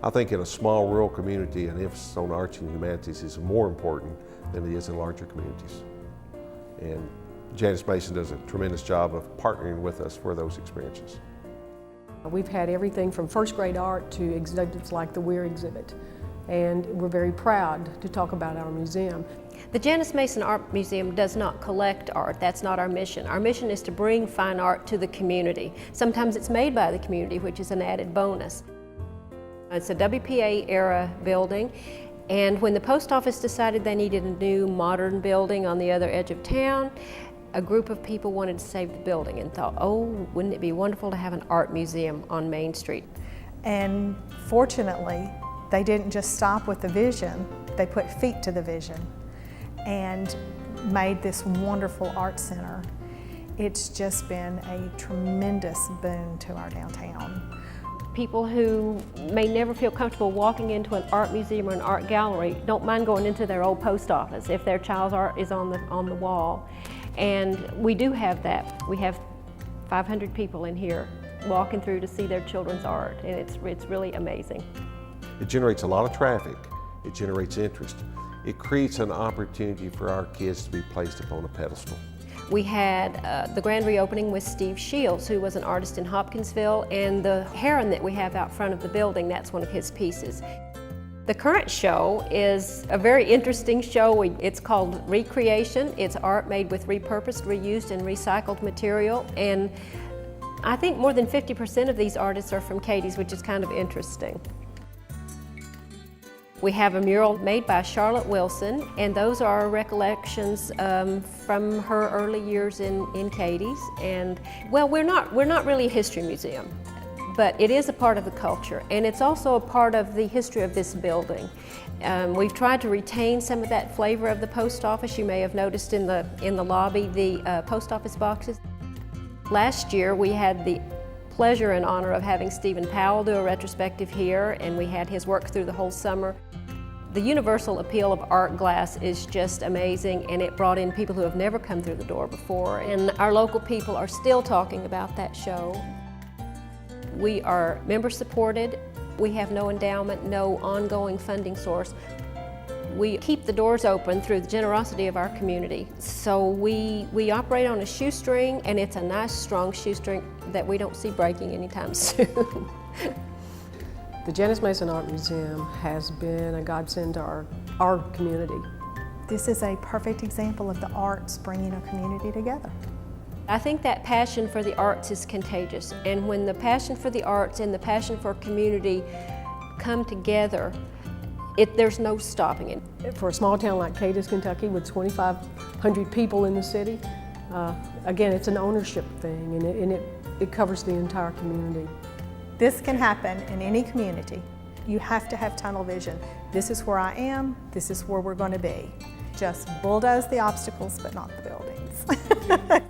I think in a small rural community, an emphasis on arts and humanities is more important than it is in larger communities. And Janice Mason does a tremendous job of partnering with us for those experiences. We've had everything from first grade art to exhibits like the Weir exhibit, and we're very proud to talk about our museum. The Janice Mason Art Museum does not collect art. That's not our mission. Our mission is to bring fine art to the community. Sometimes it's made by the community, which is an added bonus. It's a WPA era building, and when the post office decided they needed a new modern building on the other edge of town, a group of people wanted to save the building and thought, oh, wouldn't it be wonderful to have an art museum on Main Street? And fortunately, they didn't just stop with the vision, they put feet to the vision and made this wonderful art center. It's just been a tremendous boon to our downtown. People who may never feel comfortable walking into an art museum or an art gallery don't mind going into their old post office if their child's art is on the wall. And we do have that. We have 500 people in here walking through to see their children's art, and it's really amazing. It generates a lot of traffic, it generates interest, it creates an opportunity for our kids to be placed upon a pedestal. We had the grand reopening with Steve Shields, who was an artist in Hopkinsville, and the heron that we have out front of the building, that's one of his pieces. The current show is a very interesting show. It's called Recreation. It's art made with repurposed, reused, and recycled material. And I think more than 50% of these artists are from Cadiz, which is kind of interesting. We have a mural made by Charlotte Wilson, and those are recollections from her early years in Cadiz. And well, we're not really a history museum, but it is a part of the culture, and it's also a part of the history of this building. We've tried to retain some of that flavor of the post office. You may have noticed in the lobby the post office boxes. Last year we had the pleasure and honor of having Stephen Powell do a retrospective here, and we had his work through the whole summer. The universal appeal of art glass is just amazing, and it brought in people who have never come through the door before, and our local people are still talking about that show. We are member supported. We have no endowment, no ongoing funding source. We keep the doors open through the generosity of our community. So we operate on a shoestring, and it's a nice strong shoestring that we don't see breaking anytime soon. The Janice Mason Art Museum has been a godsend to our community. This is a perfect example of the arts bringing a community together. I think that passion for the arts is contagious, and when the passion for the arts and the passion for community come together, there's no stopping it. For a small town like Cadiz, Kentucky, with 2,500 people in the city, again, it's an ownership thing, and it covers the entire community. This can happen in any community. You have to have tunnel vision. This is where I am, this is where we're going to be. Just bulldoze the obstacles, but not the buildings.